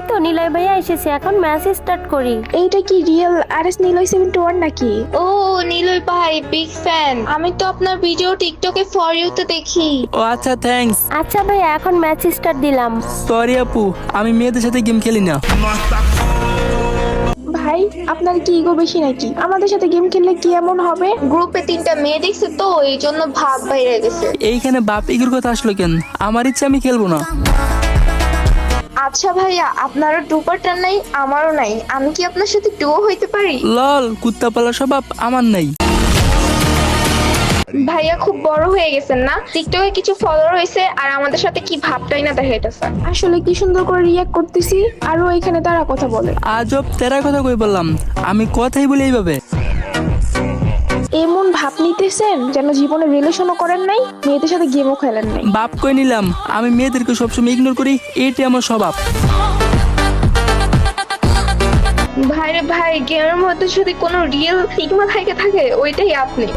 তো নিলয় ভাইয়া এসেছে, এখন ম্যাচ স্টার্ট করি। এইটা কি রিয়েল আরএস নিলয় 71 নাকি? ও নিলয় ভাই, বিগ ফ্যান। আমি তো আপনার ভিডিও টিকটকে ফর ইউতে দেখি। ও আচ্ছা, থ্যাঙ্কস। আচ্ছা ভাইয়া, এখন ম্যাচ স্টার্ট দিলাম। সরি আপু, আমি মেয়েদের সাথে গেম খেলি না। ভাই আপনার কি ইগো বেশি নাকি? আমাদের সাথে গেম খেললে কি এমন হবে? গ্রুপে 3টা মেয়ে দেখছে তো, এই জন্য ভাব বাইরে গেছে। এইখানে বাপ ইগুর কথা আসলো কেন? আমার ইচ্ছা, আমি খেলবো না। আচ্ছা ভাইয়া, আপনারও ডুপারটার নাই, আমারও নাই। আমি কি আপনার সাথে ডুও হইতে পারি? লল, কুত্তা পালা স্বভাব আমার নাই। ভাইয়া খুব বড় হয়ে গেছেন না? টিকটকে কিছু ফলোয়ার হয়েছে আর আমাদের সাথে কি ভাবটাই না দেখাইতেছে। আসলে কি সুন্দর করে রিয়াক্ট করতেছি, আরো এখানে তারা কথা বলে। আজব তেরা কথা কই বললাম, আমি কথাই বলি এইভাবে। এমন ভাব নিতেছেন যেন জীবনে রিলেশনও করেন নাই, মেয়েদের সাথে গেমও খেলেন নাই। বাপ কই নিলাম, আমি মেয়েদেরকে সবসময় ইগনোর করি, এইটাই আমার স্বভাব। ভাইরে ভাই, গেমের মধ্যে যদি কোনো রিয়েল সিগমা থাকে ওইটাই আপনি।